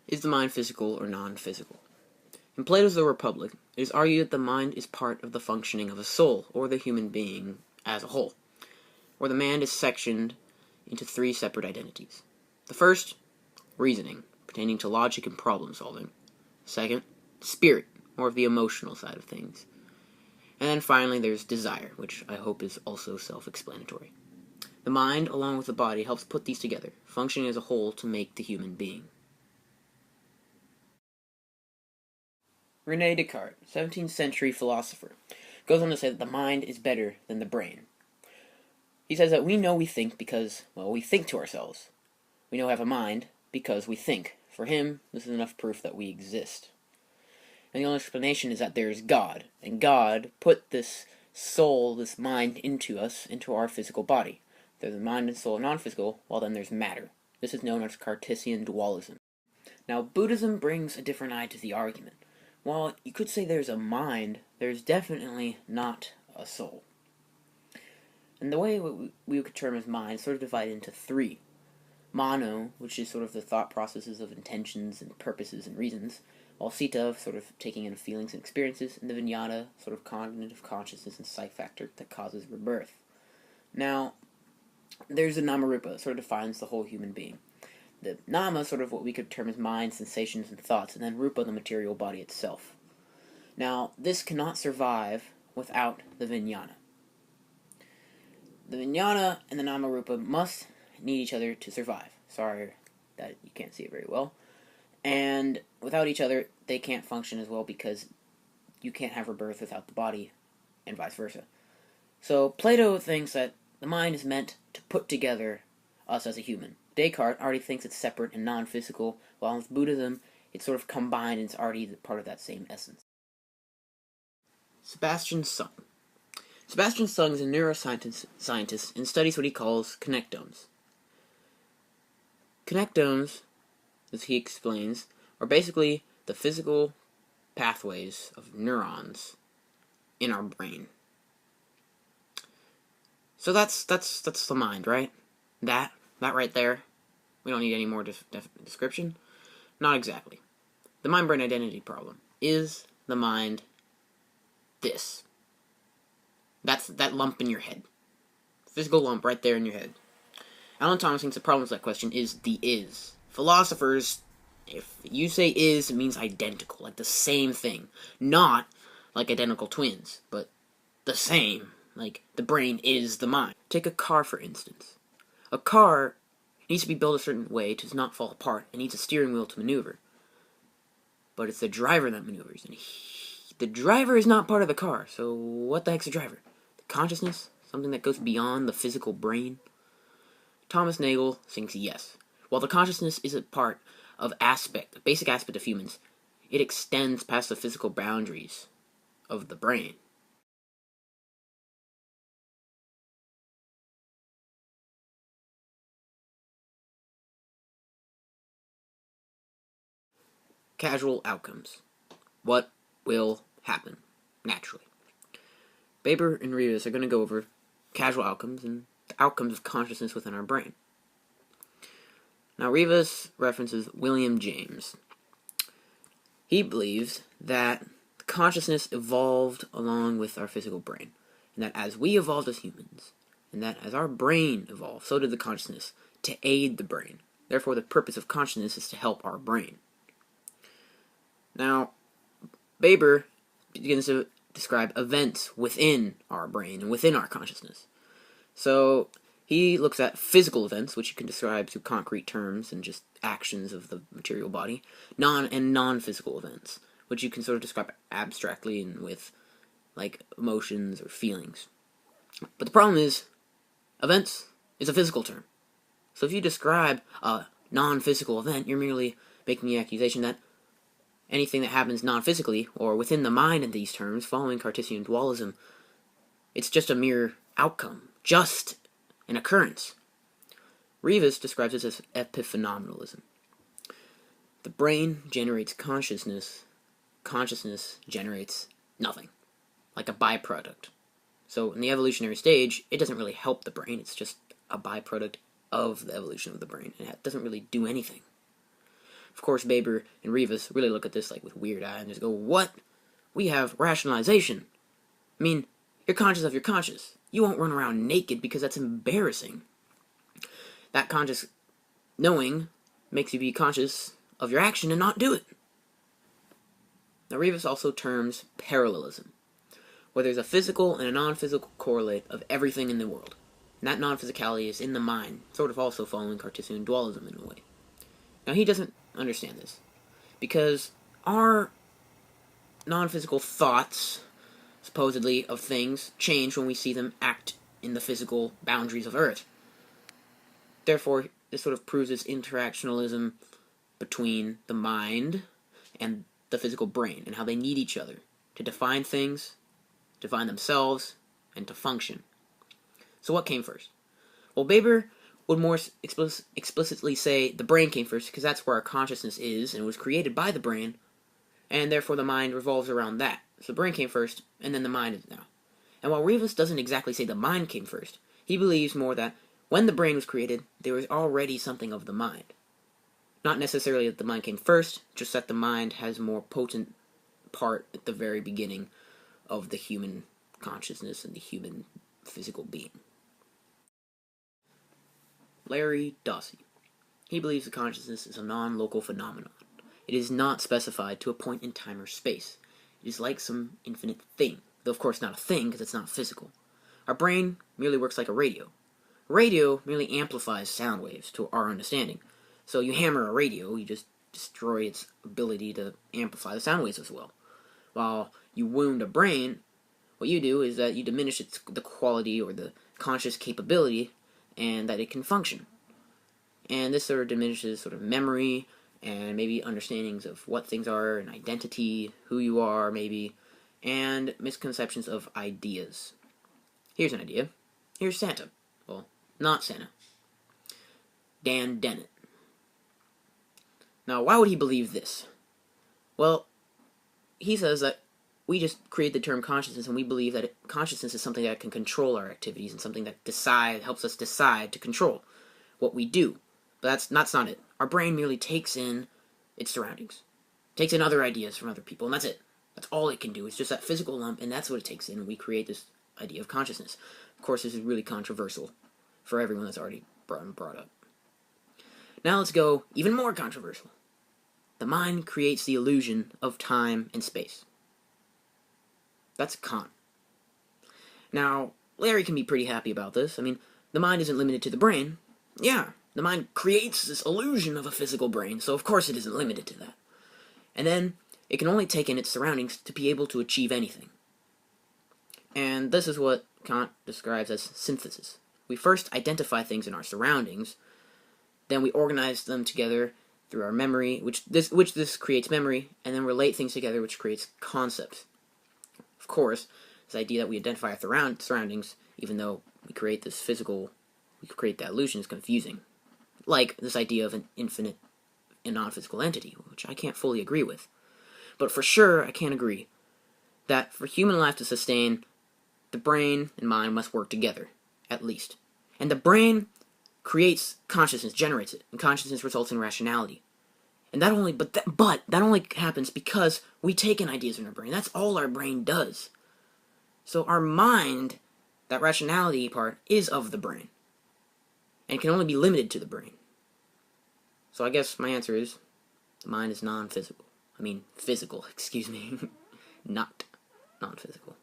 Is the mind physical or non-physical? In Plato's The Republic, it is argued that the mind is part of the functioning of a soul, or the human being as a whole, where the man is sectioned into three separate identities. The first, reasoning, pertaining to logic and problem solving. Second, spirit, more of the emotional side of things. And then finally there's desire, which I hope is also self-explanatory. The mind, along with the body, helps put these together, functioning as a whole to make the human being. René Descartes, 17th century philosopher, goes on to say that the mind is better than the brain. He says that we know we think because, well, we think to ourselves. We know we have a mind because we think. For him, this is enough proof that we exist. And the only explanation is that there is God, and God put this soul, this mind, into us, into our physical body. There's a mind and soul non-physical, while then there's matter. This is known as Cartesian dualism. Now, Buddhism brings a different eye to the argument. While you could say there's a mind, there's definitely not a soul. And the way we could term as mind is sort of divided into three. Mano, which is sort of the thought processes of intentions and purposes and reasons, while Sita, sort of taking in feelings and experiences, and the Vijnana, sort of cognitive consciousness and psych factor that causes rebirth. Now, there's a Namarupa that sort of defines the whole human being. The Nama, sort of what we could term as mind, sensations, and thoughts, and then Rupa, the material body itself. Now, this cannot survive without the Vijnana. The Vijnana and the Namarupa must need each other to survive. Sorry that you can't see it very well. And without each other, they can't function as well because you can't have rebirth without the body, and vice versa. So Plato thinks that the mind is meant to put together us as a human. Descartes already thinks it's separate and non-physical, while with Buddhism, it's sort of combined and it's already part of that same essence. Sebastian Sung. Sebastian Sung is a neuroscientist and studies what he calls connectomes. Connectomes, as he explains, are basically the physical pathways of neurons in our brain. So that's the mind, right? That right there. We don't need any more description. Not exactly. The mind-brain identity problem. Is the mind this? That's that lump in your head. Physical lump right there in your head. Alan Thomas thinks the problem with that question is the is. Philosophers, if you say is, it means identical, like the same thing. Not like identical twins, but the same. Like the brain is the mind. Take a car, for instance. A car needs to be built a certain way to not fall apart. It needs a steering wheel to maneuver. But it's the driver that maneuvers, and the driver is not part of the car, so what the heck's a driver? The consciousness? Something that goes beyond the physical brain? Thomas Nagel thinks yes. While the consciousness is a part of a basic aspect of humans, it extends past the physical boundaries of the brain. Causal outcomes. What will happen naturally? Baber and Rivas are going to go over causal outcomes and the outcomes of consciousness within our brain. Now, Rivas references William James. He believes that consciousness evolved along with our physical brain, and that as we evolved as humans, and that as our brain evolved, so did the consciousness, to aid the brain. Therefore, the purpose of consciousness is to help our brain. Now, Baber begins to describe events within our brain and within our consciousness. So, he looks at physical events, which you can describe through concrete terms and just actions of the material body, non-physical events, which you can sort of describe abstractly and with, like, emotions or feelings. But the problem is, events is a physical term. So if you describe a non-physical event, you're merely making the accusation that anything that happens non-physically, or within the mind in these terms, following Cartesian dualism, it's just a mere outcome, just an occurrence. Rivas describes this as epiphenomenalism. The brain generates consciousness generates nothing, like a byproduct. So in the evolutionary stage, it doesn't really help the brain, it's just a byproduct of the evolution of the brain, and it doesn't really do anything. Of course, Baber and Rivas really look at this like with weird eyes and just go, what? We have rationalization. I mean, you're conscious of your conscious. You won't run around naked because that's embarrassing. That conscious knowing makes you be conscious of your action and not do it. Now, Rivas also terms parallelism, where there's a physical and a non-physical correlate of everything in the world. And that non-physicality is in the mind, sort of also following Cartesian dualism in a way. Now, he doesn't understand this, because our non-physical thoughts, supposedly, of things, change when we see them act in the physical boundaries of Earth. Therefore, this sort of proves this interactionalism between the mind and the physical brain, and how they need each other to define things, define themselves, and to function. So what came first? Well, Baber would more explicitly say the brain came first, because that's where our consciousness is, and it was created by the brain, and therefore the mind revolves around that. So the brain came first, and then the mind is now. And while Rivas doesn't exactly say the mind came first, he believes more that when the brain was created, there was already something of the mind. Not necessarily that the mind came first, just that the mind has a more potent part at the very beginning of the human consciousness and the human physical being. Larry Dawsey. He believes that consciousness is a non-local phenomenon. It is not specified to a point in time or space. It is like some infinite thing, though of course not a thing because it's not physical. Our brain merely works like a radio. A radio merely amplifies sound waves to our understanding. So you hammer a radio, you just destroy its ability to amplify the sound waves as well. While you wound a brain, what you do is that you diminish the quality or the conscious capability and that it can function. And this sort of diminishes sort of memory and maybe understandings of what things are and identity, who you are maybe, and misconceptions of ideas. Here's an idea. Here's Santa. Well, not Santa. Dan Dennett. Now, why would he believe this? Well, he says that we just create the term consciousness, and we believe that consciousness is something that can control our activities and something that helps us decide to control what we do. But that's not it. Our brain merely takes in its surroundings, takes in other ideas from other people, and that's it. That's all it can do. It's just that physical lump, and that's what it takes in, and we create this idea of consciousness. Of course, this is really controversial for everyone that's already brought up. Now let's go even more controversial. The mind creates the illusion of time and space. That's Kant. Now, Larry can be pretty happy about this. I mean, the mind isn't limited to the brain. Yeah, the mind creates this illusion of a physical brain, so of course it isn't limited to that. And then, it can only take in its surroundings to be able to achieve anything. And this is what Kant describes as synthesis. We first identify things in our surroundings, then we organize them together through our memory, which this creates memory, and then relate things together, which creates concepts. Of course, this idea that we identify our surroundings, even though we create that illusion, is confusing. Like this idea of an infinite and non-physical entity, which I can't fully agree with. But for sure, I can agree that for human life to sustain, the brain and mind must work together, at least. And the brain creates consciousness, generates it, and consciousness results in rationality. And that only happens because we take in ideas in our brain. That's all our brain does. So our mind, that rationality part, is of the brain, and can only be limited to the brain. So I guess my answer is, the mind is non-physical. Physical, excuse me. Not non-physical.